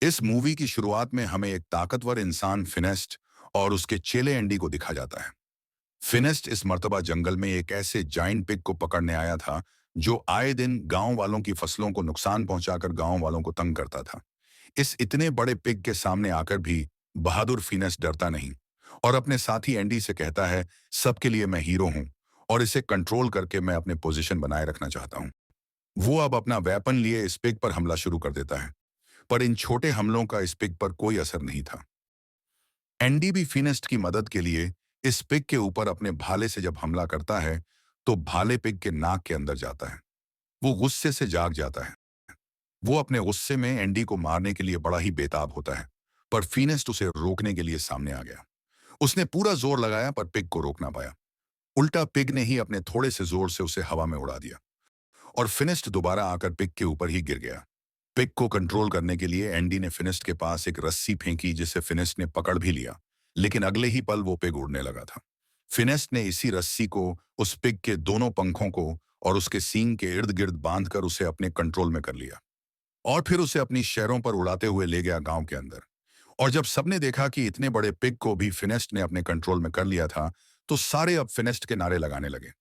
इस मूवी की शुरुआत में हमें एक ताकतवर इंसान फिनेस्ट और उसके चेले एंडी को दिखा जाता है। फिनेस्ट इस मर्तबा जंगल में एक ऐसे जाइंट पिग को पकड़ने आया था जो आए दिन गांव वालों की फसलों को नुकसान पहुंचाकर गांव वालों को तंग करता था। इस इतने बड़े पिग के सामने आकर भी बहादुर फिनेस्ट डरता नहीं और अपने साथी एंडी से कहता है, सबके लिए मैं हीरो हूं और इसे कंट्रोल करके मैं अपने पोजीशन बनाए रखना चाहता हूं। वो अब अपना वेपन लिए इस पिग पर हमला शुरू कर देता है, पर इन छोटे हमलों का इस पिग पर कोई असर नहीं था। एंडी भी फिनेस्ट की मदद के लिए इस पिग के ऊपर अपने भाले से जब हमला करता है, तो भाले पिग के नाक के अंदर जाता है। वो गुस्से से जाग जाता है। वो अपने गुस्से में एंडी को मारने के लिए बड़ा ही बेताब होता है, पर फिनेस्ट उसे रोकने के लिए सामने आ गया। उसने पूरा जोर लगाया पर पिग को रोक ना पाया। उल्टा पिग ने ही अपने थोड़े से जोर से उसे हवा में उड़ा दिया और फिनिस्ट दोबारा आकर पिग के ऊपर ही गिर गया। पिग को कंट्रोल करने के लिए एंडी ने फिनिस्ट के पास एक रस्सी फेंकी जिसे फिनिस्ट ने पकड़ भी लिया, लेकिन अगले ही पल वो पिग उड़ने लगा था। फिनिस्ट ने इसी रस्सी को उस पिग के दोनों पंखों को और उसके सींग के इर्द गिर्द बांधकर उसे अपने कंट्रोल में कर लिया और फिर उसे अपनी शहरों पर उड़ाते हुए ले गया गांव के अंदर। और जब सबने देखा कि इतने बड़े पिग को भी फिनेस्ट ने अपने कंट्रोल में कर लिया था, तो सारे अब फिनेस्ट के नारे लगाने लगे।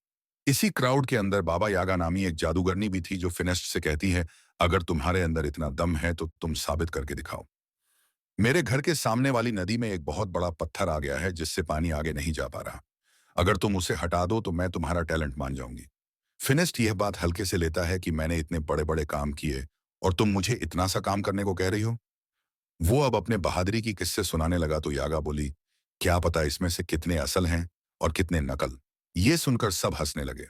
इसी क्राउड के अंदर बाबा यागा नामी एक जादूगरनी भी थी जो फिनेस्ट से कहती है, अगर तुम्हारे अंदर इतना दम है तो तुम साबित करके दिखाओ। मेरे घर के सामने वाली नदी में एक बहुत बड़ा पत्थर आ गया है जिससे पानी आगे नहीं जा पा रहा। अगर तुम उसे हटा दो तो मैं तुम्हारा टैलेंट मान जाऊंगी। फिनेस्ट यह बात हल्के से लेता है कि मैंने इतने बड़े बड़े काम किए और तुम मुझे इतना सा काम करने को कह रही हो। वो अब अपने बहादुरी की किस्से सुनाने लगा तो यागा बोली, क्या पता इसमें से कितने असल हैं और कितने नकल। ये सुनकर सब हंसने लगे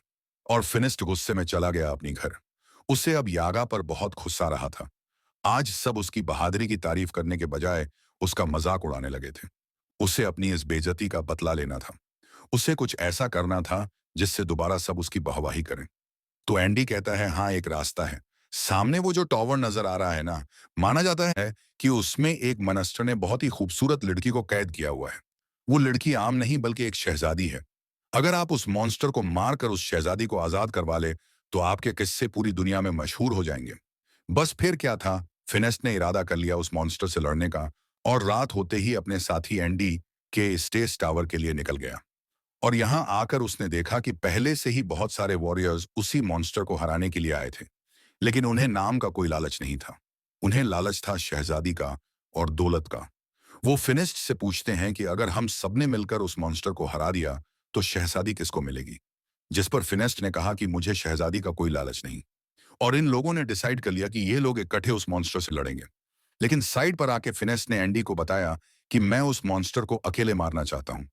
और फिनिस्ट गुस्से में चला गया अपनी घर। उसे अब यागा पर बहुत गुस्सा रहा था। आज सब उसकी बहादुरी की तारीफ करने के बजाय उसका मजाक उड़ाने लगे थे। उसे अपनी इस बेइज्जती का बदला लेना था। उसे कुछ ऐसा करना था जिससे दोबारा सब उसकी वाहवाही करें। तो एंडी कहता है, हाँ एक रास्ता है। सामने वो जो टावर नजर आ रहा है ना, माना जाता है कि उसमें एक मनस्टर ने बहुत ही खूबसूरत लड़की को कैद किया हुआ है। वो लड़की आम नहीं बल्कि एक शहजादी है। अगर आप उस मॉन्स्टर को मारकर उस शहजादी को आजाद करवा ले तो आपके किस्से पूरी दुनिया में मशहूर हो जाएंगे। बस फिर क्या था, फिनेस्ट ने इरादा कर लिया उस मॉन्स्टर से लड़ने का और रात होते ही अपने साथी एंडी के स्टेज टावर के लिए निकल गया। और यहां आकर उसने देखा कि पहले से ही बहुत सारे वॉरियर्स उसी मॉन्स्टर को हराने के लिए आए थे, लेकिन उन्हें नाम का कोई लालच नहीं था। उन्हें लालच था शहजादी का और दौलत का। वो फिनिस्ट से पूछते हैं कि अगर हम सबने मिलकर उस मॉन्स्टर को हरा दिया तो शहजादी किसको मिलेगी। जिस पर फिनेस्ट ने कहा कि मुझे शहजादी का कोई लालच नहीं। और इन लोगों ने डिसाइड कर लिया कि ये लोग इकट्ठे उस मॉन्स्टर से लड़ेंगे। लेकिन साइड पर आके फिनेस्ट ने एंडी को बताया कि मैं उस मॉन्स्टर को अकेले मारना चाहता हूं,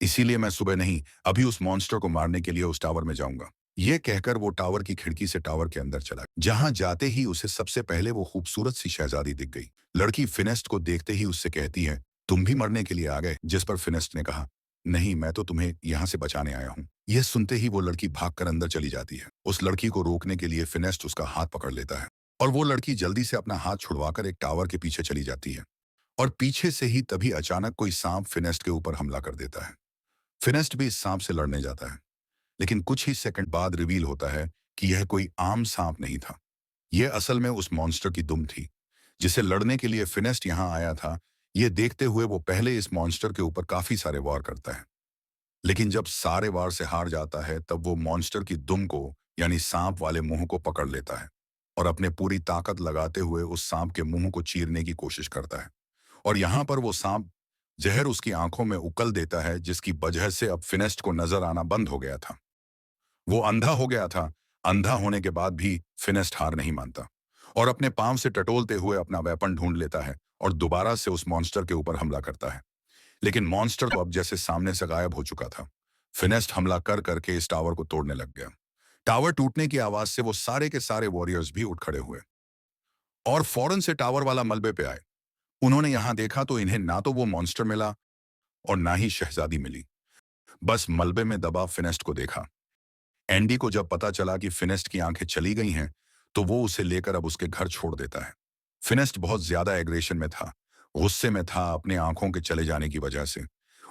इसीलिए मैं सुबह नहीं, अभी उस मॉन्स्टर को मारने के लिए उस टावर में जाऊंगा। ये कहकर वो टावर की खिड़की से टावर के अंदर चला, जहां जाते ही उसे सबसे पहले वो खूबसूरत सी शहजादी दिख गई। लड़की फिनेस्ट को देखते ही उससे कहती है, तुम भी मरने के लिए आ गए। जिस पर फिनेस्ट ने कहा, नहीं मैं तो तुम्हें यहाँ से बचाने आया हूँ। यह सुनते ही वो लड़की भागकर अंदर चली जाती है। उस लड़की को रोकने के लिए फिनेस्ट उसका हाथ पकड़ लेता है और वो लड़की जल्दी से अपना हाथ छुड़वाकर एक टावर के पीछे चली जाती है। और पीछे से ही तभी अचानक कोई सांप फिनेस्ट के ऊपर हमला कर देता है। फिनेस्ट भी इस सांप से लड़ने जाता है, लेकिन कुछ ही सेकंड बाद रिवील होता है कि यह कोई आम सांप नहीं था। यह असल में उस मॉन्स्टर की दुम थी जिसे लड़ने के लिए फिनेस्ट यहां आया था। यह देखते हुए वो पहले इस मॉन्स्टर के ऊपर काफी सारे वार करता है, लेकिन जब सारे वार से हार जाता है तब वो मॉन्स्टर की दुम को यानी सांप वाले मुंह को पकड़ लेता है और अपने पूरी ताकत लगाते हुए उस सांप के मुंह को चीरने की कोशिश करता है। और यहां पर वो सांप जहर उसकी आंखों में उकल देता है, जिसकी वजह से अब फिनेस्ट को नजर आना बंद हो गया था। वो अंधा हो गया था। अंधा होने के बाद भी फिनेस्ट हार नहीं मानता और अपने पांव से टटोलते हुए अपना वेपन ढूंढ लेता है और दोबारा से उस मॉन्स्टर के ऊपर हमला करता है। लेकिन मॉन्स्टर तो अब जैसे सामने से गायब हो चुका था। फिनेस्ट हमला कर करके इस टावर को तोड़ने लग गया। टावर टूटने की आवाज से वो सारे के सारे वॉरियर्स भी उठ खड़े हुए और फौरन से टावर वाला मलबे पे आए। उन्होंने यहां देखा तो इन्हें ना तो वो मॉन्स्टर मिला और ना ही शहजादी मिली। बस मलबे में दबा फिनेस्ट को देखा। एंडी को जब पता चला कि फिनेस्ट की आंखें चली गई हैं, तो वो उसे लेकर अब उसके घर छोड़ देता है। फिनेस्ट बहुत ज्यादा एग्रेशन में था, गुस्से में था अपने आंखों के चले जाने की वजह से।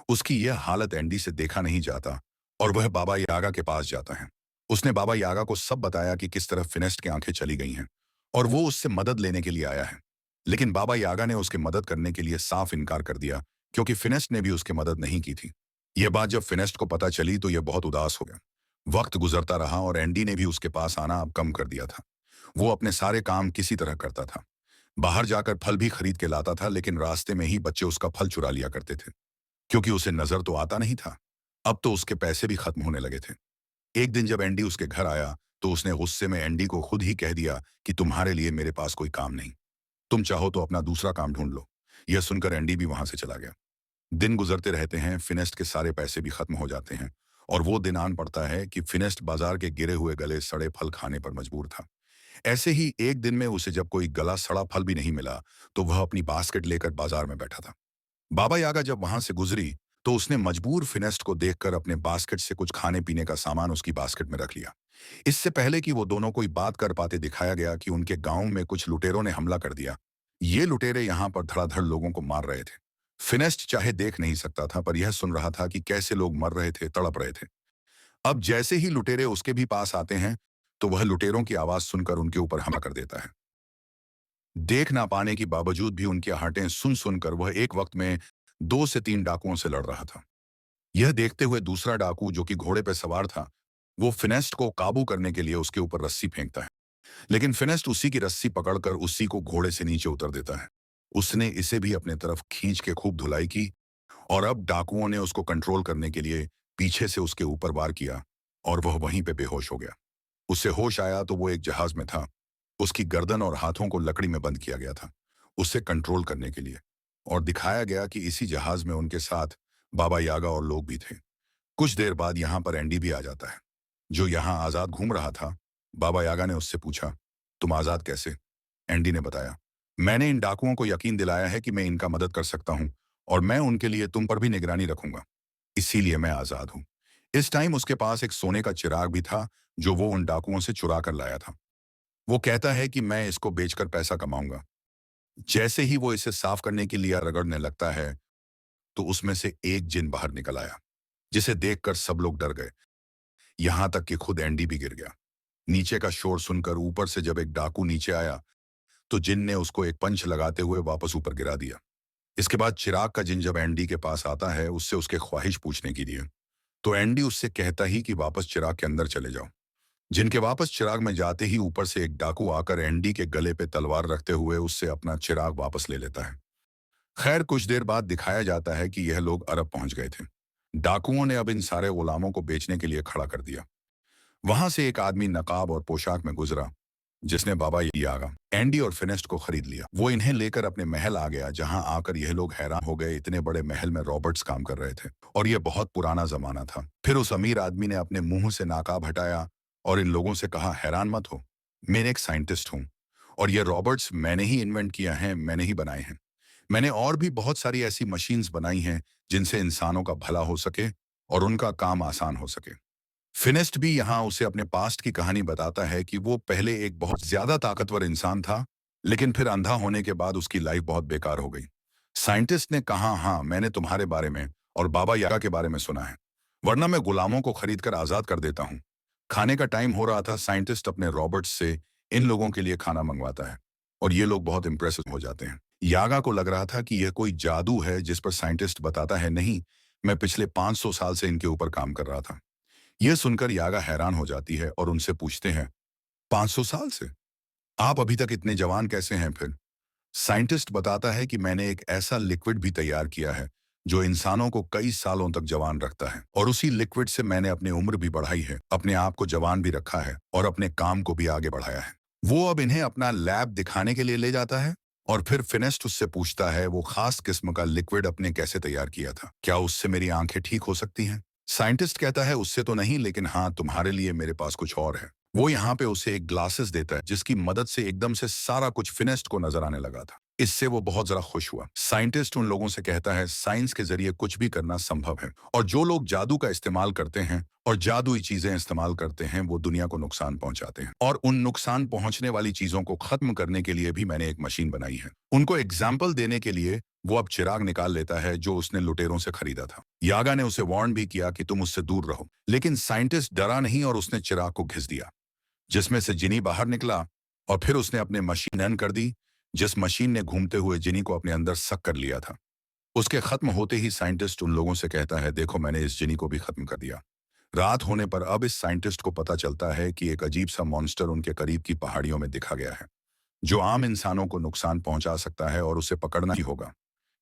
उसकी यह हालत एंडी से देखा नहीं जाता और वह बाबा यागा के पास जाता है। उसने बाबा यागा को सब बताया कि किस तरह फिनेस्ट की आंखें चली गई हैं और वो उससे मदद लेने के लिए आया है। लेकिन बाबा यागा ने उसकी मदद करने के लिए साफ इनकार कर दिया, क्योंकि फिनेस्ट ने भी उसकी मदद नहीं की थी। यह बात जब फिनेस्ट को पता चली तो यह बहुत उदास हो गया। वक्त गुजरता रहा और एंडी ने भी उसके पास आना अब कम कर दिया था। वो अपने सारे काम किसी तरह करता था। बाहर जाकर फल भी खरीद के लाता था, लेकिन रास्ते में ही बच्चे उसका फल चुरा लिया करते थे, क्योंकि उसे नजर तो आता नहीं था। अब तो उसके पैसे भी खत्म होने लगे थे। एक दिन जब एंडी उसके घर आया तो उसने गुस्से में एंडी को खुद ही कह दिया कि तुम्हारे लिए मेरे पास कोई काम नहीं, तुम चाहो तो अपना दूसरा काम ढूंढ लो। यह सुनकर एंडी भी वहां से चला गया। दिन गुजरते रहते हैं, फिनेस्ट के सारे पैसे भी खत्म हो जाते हैं और वो दिन आन पड़ता है कि फिनेस्ट बाजार के गिरे हुए गले सड़े फल खाने पर मजबूर था। ऐसे ही एक दिन में उसे जब कोई गला सड़ा फल भी नहीं मिला तो वह अपनी बास्केट लेकर बाजार में बैठा था। बाबा यागा जब वहां से गुजरी तो उसने मजबूर फिनेस्ट को देखकर अपने बास्केट से कुछ खाने पीने का सामान उसकी बास्केट में रख लिया। इससे पहले कि वो दोनों कोई बात कर पाते, दिखाया गया कि उनके गांव में कुछ लुटेरों ने हमला कर दिया। ये लुटेरे यहाँ पर धड़ाधड़ लोगों को मार रहे थे। फिनेस्ट चाहे देख नहीं सकता था, पर यह सुन रहा था कि कैसे लोग मर रहे थे, तड़प रहे थे। अब जैसे ही लुटेरे उसके भी पास आते हैं तो वह लुटेरों की आवाज सुनकर उनके ऊपर हमला कर देता है। देख ना पाने के बावजूद भी उनकी आहटें सुन सुनकर वह एक वक्त में 2 से 3 डाकुओं से लड़ रहा था। यह देखते हुए दूसरा डाकू, जो कि घोड़े पर सवार था, वो फिनेस्ट को काबू करने के लिए उसके ऊपर रस्सी फेंकता है। लेकिन फिनेस्ट उसी की रस्सी पकड़कर उसी को घोड़े से नीचे उतर देता है। उसने इसे भी अपने तरफ खींच के खूब धुलाई की और अब डाकुओं ने उसको कंट्रोल करने के लिए पीछे से उसके ऊपर वार किया और वह वहीं पे बेहोश हो गया। उसे होश आया तो वो एक जहाज में था। उसकी गर्दन और हाथों को लकड़ी में बंद किया गया था, उसे कंट्रोल करने के लिए। और दिखाया गया कि इसी जहाज में उनके साथ बाबा यागा और लोग भी थे। कुछ देर बाद यहाँ पर एंडी भी आ जाता है, जो यहाँ आजाद घूम रहा था। बाबा यागा ने उससे पूछा, तुम आजाद कैसे? एंडी ने बताया, मैंने इन डाकुओं को यकीन दिलाया है कि मैं इनका मदद कर सकता हूँ और मैं उनके लिए तुम पर भी निगरानी रखूंगा, इसीलिए मैं आजाद हूँ। इस टाइम उसके पास एक सोने का चिराग भी था, जो वो उन डाकुओं से चुरा कर लाया था। वो कहता है कि मैं इसको बेचकर पैसा कमाऊंगा। जैसे ही वो इसे साफ करने के लिए रगड़ने लगता है तो उसमें से एक जिन बाहर निकल आया, जिसे देखकर सब लोग डर गए, यहां तक कि खुद एंडी भी गिर गया। नीचे का शोर सुनकर ऊपर से जब एक डाकू नीचे आया तो जिन ने उसको एक पंच लगाते हुए वापस ऊपर गिरा दिया। इसके बाद चिराग का जिन जब एंडी के पास आता है उससे उसके ख्वाहिश पूछने के लिए, तो एंडी उससे कहता ही कि वापस चिराग के अंदर चले जाओ। जिनके वापस चिराग में जाते ही ऊपर से एक डाकू आकर एंडी के गले पे तलवार रखते हुए उससे अपना चिराग वापस ले लेता है। खैर, कुछ देर बाद दिखाया जाता है कि यह लोग अरब पहुंच गए थे। डाकुओं ने अब इन सारे गुलामों को बेचने के लिए खड़ा कर दिया। वहां से एक आदमी नकाब और पोशाक में गुजरा, जिसने बाबा यागा, एंडी और फिनेस्ट को खरीद लिया। वो इन्हें लेकर अपने महल आ गया, जहां आकर यह लोग हैरान हो गए। इतने बड़े महल में रॉबर्ट्स काम कर रहे थे और यह बहुत पुराना जमाना था। फिर उस अमीर आदमी ने अपने मुंह से नाकाब हटाया और इन लोगों से कहा, हैरान मत हो, मैं एक साइंटिस्ट हूँ और ये रॉबर्ट्स मैंने ही इन्वेंट किया है, मैंने ही बनाए हैं। मैंने और भी बहुत सारी ऐसी मशीन्स बनाई हैं जिनसे इंसानों का भला हो सके और उनका काम आसान हो सके। फिनेस्ट भी यहाँ उसे अपने पास्ट की कहानी बताता है कि वो पहले एक बहुत ज्यादा ताकतवर इंसान था, लेकिन फिर अंधा होने के बाद उसकी लाइफ बहुत बेकार हो गई। साइंटिस्ट ने कहा, हाँ, मैंने तुम्हारे बारे में और बाबा यागा के बारे में सुना है, वरना मैं गुलामों को खरीद कर आजाद कर देता हूँ। खाने का टाइम हो रहा था। साइंटिस्ट अपने रॉबर्ट से इन लोगों के लिए खाना मंगवाता है और ये लोग बहुत इंप्रेसिव हो जाते हैं। यागा को लग रहा था कि यह कोई जादू है, जिस पर साइंटिस्ट बताता है, नहीं, मैं पिछले 500 साल से इनके ऊपर काम कर रहा था। यह सुनकर यागा हैरान हो जाती है और उनसे पूछते हैं, 500 साल से? आप अभी तक इतने जवान कैसे हैं फिर? साइंटिस्ट बताता है कि मैंने एक ऐसा लिक्विड भी तैयार किया है जो इंसानों को कई सालों तक जवान रखता है और उसी लिक्विड से मैंने अपनी उम्र भी बढ़ाई है, अपने आप को जवान भी रखा है और अपने काम को भी आगे बढ़ाया है। वो अब इन्हें अपना लैब दिखाने के लिए ले जाता है और फिर फिनेस्ट उससे पूछता है वो खास किस्म का लिक्विड अपने कैसे तैयार किया था, क्या उससे मेरी आंखें ठीक हो सकती हैं? साइंटिस्ट कहता है, उससे तो नहीं, लेकिन हाँ, तुम्हारे लिए मेरे पास कुछ और है। वो यहाँ पे उसे एक ग्लासेस देता है जिसकी मदद से एकदम से सारा कुछ फिनेस्ट को नजर आने लगा था। इससे वो बहुत जरा खुश हुआ। साइंटिस्ट उन लोगों से कहता है, साइंस के जरिए कुछ भी करना संभव है और जो लोग जादू का इस्तेमाल करते हैं और जादुई चीजें इस्तेमाल करते हैं वो दुनिया को नुकसान पहुंचाते हैं और उन नुकसान पहुंचने वाली चीजों को खत्म करने के लिए भी मैंने एक मशीन बनाई है। उनको एग्जाम्पल देने के लिए वो अब चिराग निकाल लेता है जो उसने लुटेरों से खरीदा था। यागा ने उसे वार्न भी किया कि तुम उससे दूर रहो, लेकिन साइंटिस्ट डरा नहीं और उसने चिराग को घिस दिया, जिसमें से जिनी बाहर निकला और फिर उसने अपने मशीन ऑन कर दी, जिस मशीन ने घूमते हुए जिनी को अपने अंदर सक कर लिया था। उसके खत्म होते ही साइंटिस्ट उन लोगों से कहता है, देखो मैंने इस जिनी को भी खत्म कर दिया। रात होने पर अब इस साइंटिस्ट को पता चलता है कि एक अजीब सा मॉन्स्टर उनके करीब की पहाड़ियों में दिखा गया है, जो आम इंसानों को नुकसान पहुंचा सकता है और उसे पकड़ना ही होगा।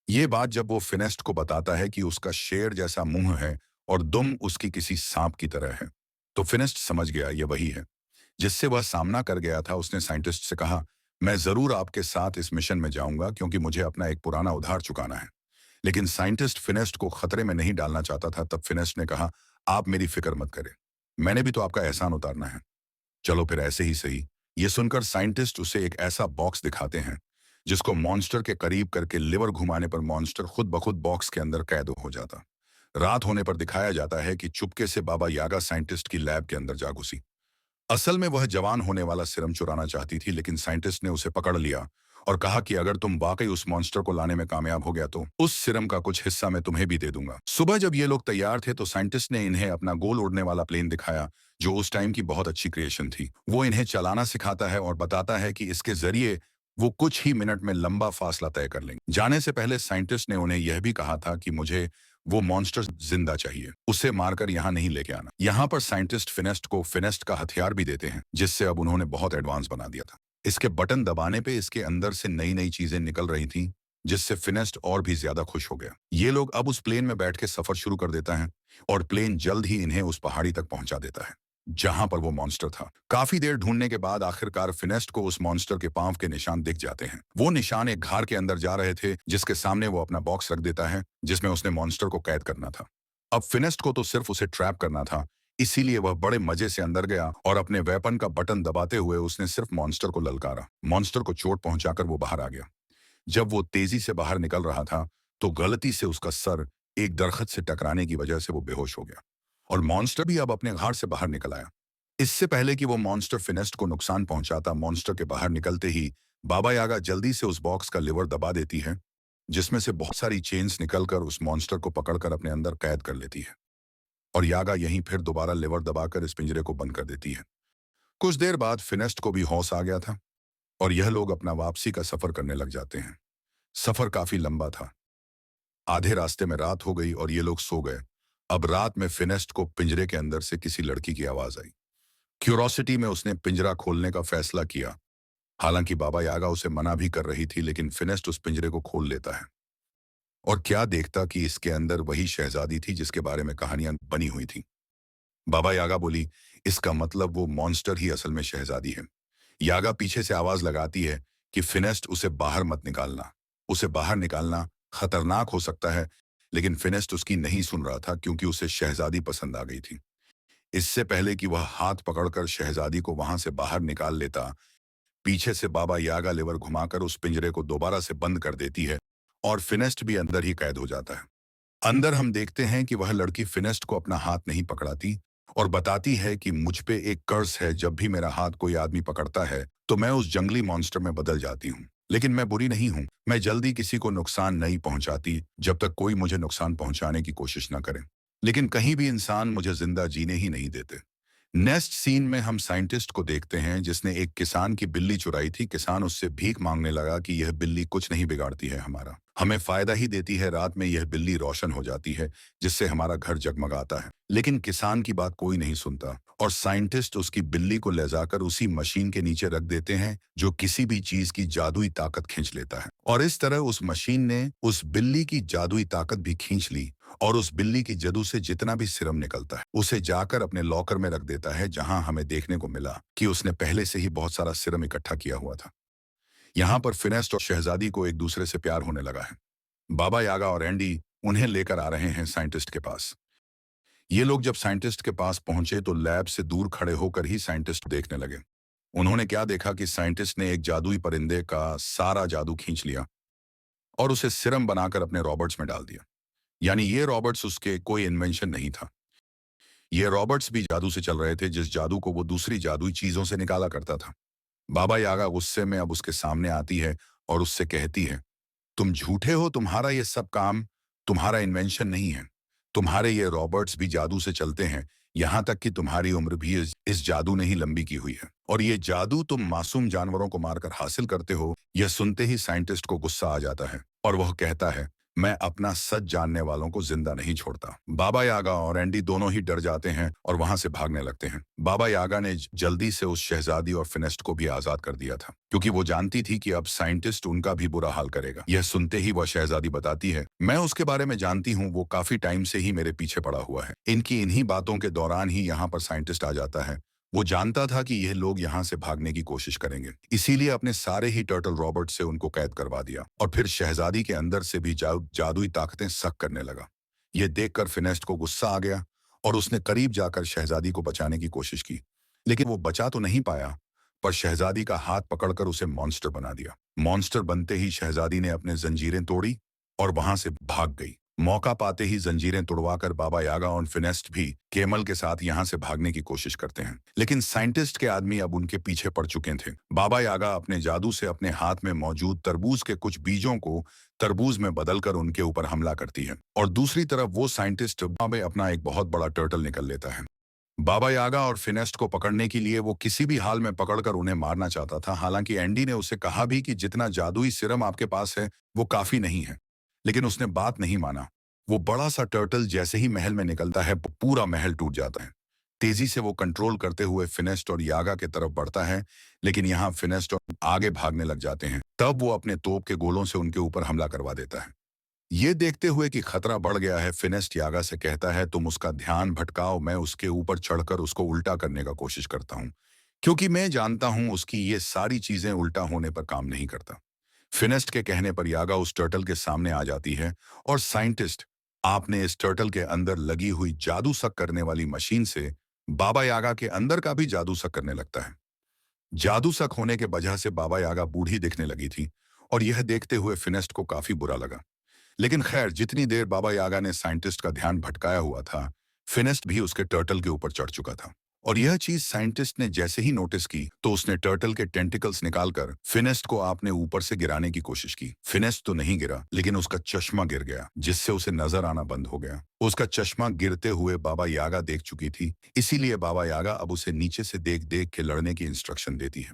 ये बात जब वो फिनेस्ट को बताता है कि उसका शेर जैसा मुंह है और दुम उसकी किसी सांप की तरह है, तो फिनेस्ट समझ गया ये वही है जिससे वह सामना कर गया था। उसने साइंटिस्ट से कहा, मैं जरूर आपके साथ इस मिशन में जाऊंगा क्योंकि मुझे अपना एक पुराना उधार चुकाना है। लेकिन साइंटिस्ट फिनेस्ट को खतरे में नहीं डालना चाहता था। तब फिनेस्ट ने कहा, आप मेरी फिक्र मत करें, मैंने भी तो आपका एहसान उतारना है। चलो फिर ऐसे ही सही। ये सुनकर साइंटिस्ट उसे एक ऐसा बॉक्स दिखाते हैं जिसको मॉन्स्टर के करीब करके लिवर घुमाने पर मॉन्स्टर खुद ब खुद बॉक्स के अंदर कैद हो जाता। रात होने पर दिखाया जाता है कि चुपके से बाबा यागा साइंटिस्ट की लैब के अंदर जा घुसी। असल में वह जवान होने वाला सिरम चुराना चाहती थी, लेकिन साइंटिस्ट ने उसे पकड़ लिया और कहा कि अगर तुम वाकई उस मॉन्स्टर को लाने में कामयाब हो गया तो उस सिरम का कुछ हिस्सा मैं तुम्हें भी दे दूंगा। सुबह जब ये लोग तैयार थे तो साइंटिस्ट ने इन्हें अपना गोल उड़ने वाला प्लेन दिखाया, जो उस टाइम की बहुत अच्छी क्रिएशन थी। वो इन्हें चलाना सिखाता है और बताता है कि इसके जरिए वो कुछ ही मिनट में लंबा फासला तय कर लेंगे। जाने से पहले साइंटिस्ट ने उन्हें यह भी कहा था कि मुझे वो मॉन्स्टर जिंदा चाहिए, उसे मारकर यहाँ नहीं लेके आना। यहाँ पर साइंटिस्ट फिनेस्ट को फिनेस्ट का हथियार भी देते हैं, जिससे अब उन्होंने बहुत एडवांस बना दिया था। इसके बटन दबाने पे इसके अंदर से नई नई चीजें निकल रही थीं, जिससे फिनेस्ट और भी ज्यादा खुश हो गया। ये लोग अब उस प्लेन में बैठ के सफर शुरू कर देता है और प्लेन जल्द ही इन्हें उस पहाड़ी तक पहुंचा देता है जहां पर वो मॉन्स्टर था। काफी देर ढूंढने के बाद आखिरकार फिनेस्ट को उस मॉन्स्टर के पांव के निशान दिख जाते हैं। वो निशान एक घार के अंदर जा रहे थे, जिसके सामने वो अपना बॉक्स रख देता है जिसमें उसने मॉन्स्टर को कैद करना था। अब फिनेस्ट को तो सिर्फ उसे ट्रैप करना था, इसीलिए वह बड़े मजे से अंदर गया और अपने वेपन का बटन दबाते हुए उसने सिर्फ मॉन्स्टर को ललकारा। मॉन्स्टर को चोट पहुंचाकर वो बाहर आ गया। जब वो तेजी से बाहर निकल रहा था तो गलती से उसका सर एक दरख्त से टकराने की वजह से वो बेहोश हो गया और मॉन्स्टर भी अब अपने घाट से बाहर निकल आया। इससे पहले कि वो मॉन्स्टर फिनेस्ट को नुकसान पहुंचाता, मॉन्स्टर के बाहर निकलते ही बाबा यागा जल्दी से उस बॉक्स का लिवर दबा देती है, जिसमें से बहुत सारी चेन्स निकलकर उस मॉन्स्टर को पकड़कर अपने अंदर कैद कर लेती है और यागा यहीं फिर दोबारा लिवर दबाकर इस पिंजरे को बंद कर देती है। कुछ देर बाद फिनेस्ट को भी होश आ गया था और यह लोग अपना वापसी का सफर करने लग जाते हैं। सफर काफी लंबा था। आधे रास्ते में रात हो गई और ये लोग सो गए। अब रात में फिनेस्ट को पिंजरे के अंदर से किसी लड़की की आवाज आई। क्यूरोसिटी में उसने पिंजरा खोलने का फैसला किया। हालांकि बाबा यागा उसे मना भी कर रही थी, लेकिन फिनेस्ट उस पिंजरे को खोल लेता है और क्या देखता कि इसके अंदर वही शहजादी थी जिसके बारे में कहानियां बनी हुई थी। बाबा यागा बोली, इसका मतलब वो मॉन्स्टर ही असल में शहजादी है। यागा पीछे से आवाज लगाती है कि फिनेस्ट उसे बाहर मत निकालना, उसे बाहर निकालना खतरनाक हो सकता है। लेकिन फिनेस्ट उसकी नहीं सुन रहा था क्योंकि उसे शहजादी पसंद आ गई थी। इससे पहले कि वह हाथ पकड़कर शहजादी को वहां से बाहर निकाल लेता, पीछे से बाबा यागा लिवर घुमाकर उस पिंजरे को दोबारा से बंद कर देती है और फिनेस्ट भी अंदर ही कैद हो जाता है। अंदर हम देखते हैं कि वह लड़की फिनेस्ट को अपना हाथ नहीं पकड़ाती और बताती है कि मुझ पे एक कर्ज है, जब भी मेरा हाथ कोई आदमी पकड़ता है तो मैं उस जंगली मॉन्स्टर में बदल जाती हूँ। लेकिन मैं बुरी नहीं हूँ, मैं जल्दी किसी को नुकसान नहीं पहुंचाती जब तक कोई मुझे नुकसान पहुंचाने की कोशिश न करे। लेकिन कहीं भी इंसान मुझे जिंदा जीने ही नहीं देते। नेक्स्ट सीन में हम साइंटिस्ट को देखते हैं जिसने एक किसान की बिल्ली चुराई थी। किसान उससे भीख मांगने लगा कि यह बिल्ली कुछ नहीं बिगाड़ती है, हमारा हमें फायदा ही देती है। रात में यह बिल्ली रोशन हो जाती है जिससे हमारा घर जगमगाता है। लेकिन किसान की बात कोई नहीं सुनता और साइंटिस्ट उसकी बिल्ली को ले जाकर उसी मशीन के नीचे रख देते हैं जो किसी भी चीज की जादुई ताकत खींच लेता है। और इस तरह उस मशीन ने उस बिल्ली की जादुई ताकत भी खींच ली और उस बिल्ली की जदू से जितना भी सिरम निकलता है उसे जाकर अपने लॉकर में रख देता है, जहां हमें देखने को मिला कि उसने पहले से ही बहुत सारा सिरम इकट्ठा किया हुआ था। यहाँ पर फिनेस्ट और शहजादी को एक दूसरे से प्यार होने लगा है। बाबा यागा और एंडी उन्हें लेकर आ रहे हैं साइंटिस्ट के पास। ये लोग जब साइंटिस्ट के पास पहुंचे तो लैब से दूर खड़े होकर ही साइंटिस्ट देखने लगे। उन्होंने क्या देखा कि साइंटिस्ट ने एक जादुई परिंदे का सारा जादू खींच लिया और उसे सिरम बनाकर अपने रॉबर्ट्स में डाल दिया। यानी ये रॉबर्ट्स उसके कोई इन्वेंशन नहीं था। ये रॉबर्ट्स भी जादू से चल रहे थे, जिस जादू को वो दूसरी जादुई चीजों से निकाला करता था। बाबा यागा गुस्से में अब उसके सामने आती है और उससे कहती है, तुम झूठे हो, तुम्हारा ये सब काम तुम्हारा इन्वेंशन नहीं है। तुम्हारे ये रॉबर्ट्स भी जादू से चलते हैं, यहाँ तक कि तुम्हारी उम्र भी इस जादू ने ही लंबी की हुई है, और ये जादू तुम मासूम जानवरों को मारकर हासिल करते हो। यह सुनते ही साइंटिस्ट को गुस्सा आ जाता है और वह कहता है, मैं अपना सच जानने वालों को जिंदा नहीं छोड़ता। बाबा यागा और एंडी दोनों ही डर जाते हैं और वहां से भागने लगते हैं। बाबा यागा ने जल्दी से उस शहजादी और फिनेस्ट को भी आजाद कर दिया था, क्योंकि वो जानती थी कि अब साइंटिस्ट उनका भी बुरा हाल करेगा। यह सुनते ही वह शहजादी बताती है, मैं उसके बारे में जानती हूँ, वो काफी टाइम से ही मेरे पीछे पड़ा हुआ है। इनकी इन्हीं बातों के दौरान ही यहाँ पर साइंटिस्ट आ जाता है। वो जानता था कि यह लोग यहाँ से भागने की कोशिश करेंगे, इसीलिए अपने सारे ही टर्टल रॉबर्ट से उनको कैद करवा दिया और फिर शहजादी के अंदर से भी जादुई ताकतें सक करने लगा। यह देखकर फिनेस्ट को गुस्सा आ गया और उसने करीब जाकर शहजादी को बचाने की कोशिश की, लेकिन वो बचा तो नहीं पाया, पर शहजादी का हाथ पकड़कर उसे मॉन्स्टर बना दिया। मॉन्स्टर बनते ही शहजादी ने अपने जंजीरें तोड़ी और वहां से भाग गई। मौका पाते ही जंजीरें तुड़वाकर बाबा यागा और फिनेस्ट भी केमल के साथ यहां से भागने की कोशिश करते हैं, लेकिन साइंटिस्ट के आदमी अब उनके पीछे पड़ चुके थे। बाबा यागा अपने जादू से अपने हाथ में मौजूद तरबूज के कुछ बीजों को तरबूज में बदलकर उनके ऊपर हमला करती है, और दूसरी तरफ वो साइंटिस्ट में अपना एक बहुत बड़ा टर्टल निकल लेता है। बाबा यागा और फिनेस्ट को पकड़ने के लिए वो किसी भी हाल में पकड़कर उन्हें मारना चाहता था। हालांकि एंडी ने उसे कहा भी कि जितना जादुई सिरम आपके पास है वो काफी नहीं है, लेकिन उसने बात नहीं माना। वो बड़ा सा टर्टल जैसे ही महल में निकलता है, पूरा महल टूट जाता है। तेजी से वो कंट्रोल करते हुए फिनेस्ट और यागा के तरफ बढ़ता है, लेकिन यहाँ फिनेस्ट और आगे भागने लग जाते हैं। तब वो अपने तोप के गोलों से उनके ऊपर हमला करवा देता है। ये देखते हुए कि खतरा बढ़ गया है, फिनेस्ट यागा से कहता है, तुम उसका ध्यान भटकाओ, मैं उसके ऊपर चढ़कर उसको उल्टा करने का कोशिश करता हूँ, क्योंकि मैं जानता हूँ उसकी ये सारी चीजें उल्टा होने पर काम नहीं करता। फिनेस्ट के कहने पर यागा उस टर्टल के सामने आ जाती है और साइंटिस्ट आपने इस टर्टल के अंदर लगी हुई जादू सक करने वाली मशीन से बाबा यागा के अंदर का भी जादू सक करने लगता है। जादू सक होने के वजह से बाबा यागा बूढ़ी दिखने लगी थी, और यह देखते हुए फिनेस्ट को काफी बुरा लगा। लेकिन खैर, जितनी देर बाबा यागा ने साइंटिस्ट का ध्यान भटकाया हुआ था, फिनेस्ट भी उसके टर्टल के ऊपर चढ़ चुका था। और यह चीज साइंटिस्ट ने जैसे ही नोटिस की तो उसने टर्टल के टेंटिकल्स निकालकर फिनेस्ट को आपने ऊपर से गिराने की कोशिश की। फिनेस्ट तो नहीं गिरा, लेकिन उसका चश्मा गिर गया, जिससे उसे नजर आना बंद हो गया। उसका चश्मा गिरते हुए बाबा यागा देख चुकी थी, इसीलिए बाबा यागा अब उसे नीचे से देख देख के लड़ने की इंस्ट्रक्शन देती है।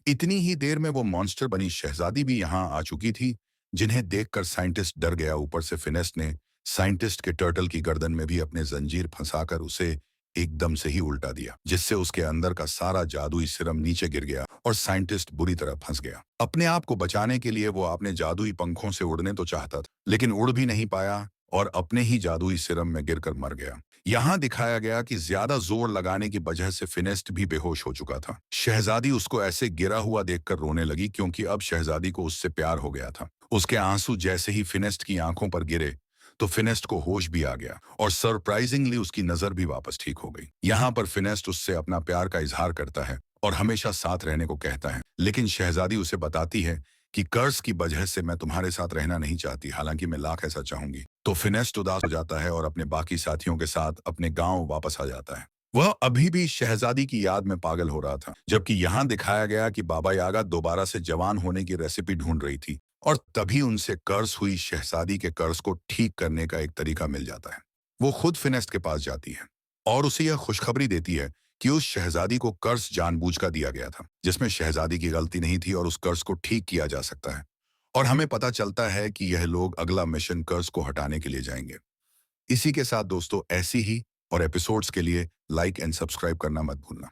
इतनी ही देर में वो मॉन्स्टर बनी शहजादी भी यहाँ आ चुकी थी, जिन्हें देखकर साइंटिस्ट डर गया। ऊपर से फिनेस्ट ने साइंटिस्ट के टर्टल की गर्दन में भी अपने जंजीर फंसाकर उसे एकदम से ही उल्टा दिया, जिससे उसके अंदर का सारा जादुई सिरम नीचे गिर गया और साइंटिस्ट बुरी तरह फंस गया। अपने आप को बचाने के लिए वो अपने जादुई पंखों से उड़ने तो चाहता था, लेकिन उड़ भी नहीं पाया और अपने ही जादुई सिरम में गिरकर मर गया। यहाँ दिखाया गया कि ज्यादा जोर लगाने की वजह से फिनेस्ट भी बेहोश हो चुका था। शहजादी उसको ऐसे गिरा हुआ देखकर रोने लगी, क्योंकि अब शहजादी को उससे प्यार हो गया था। उसके आंसू जैसे ही फिनेस्ट की आंखों पर गिरे तो फिनेस्ट को होश भी आ गया और सरप्राइजिंगली उसकी नजर भी वापस ठीक हो गई। यहाँ पर फिनेस्ट उससे अपना प्यार का इजहार करता है और हमेशा साथ रहने को कहता है, लेकिन शहजादी उसे बताती है कि कर्ज की वजह से मैं तुम्हारे साथ रहना नहीं चाहती, हालांकि मैं लाख ऐसा चाहूंगी। तो फिनेस्ट उदास हो जाता है और अपने बाकी साथियों के साथ अपने गांव वापस आ जाता है। वह अभी भी शहजादी की याद में पागल हो रहा था, जबकि यहाँ दिखाया गया कि बाबा यागा दोबारा से जवान होने की रेसिपी ढूंढ रही थी, और तभी उनसे कर्ज हुई शहजादी के कर्ज को ठीक करने का एक तरीका मिल जाता है। वो खुद फिनेस्ट के पास जाती है और उसे यह खुशखबरी देती है कि उस शहजादी को कर्ज जानबूझकर दिया गया था, जिसमें शहजादी की गलती नहीं थी और उस कर्ज को ठीक किया जा सकता है। और हमें पता चलता है कि यह लोग अगला मिशन कर्ज को हटाने के लिए जाएंगे। इसी के साथ दोस्तों, ऐसी ही और एपिसोड्स के लिए लाइक एंड सब्सक्राइब करना मत भूलना।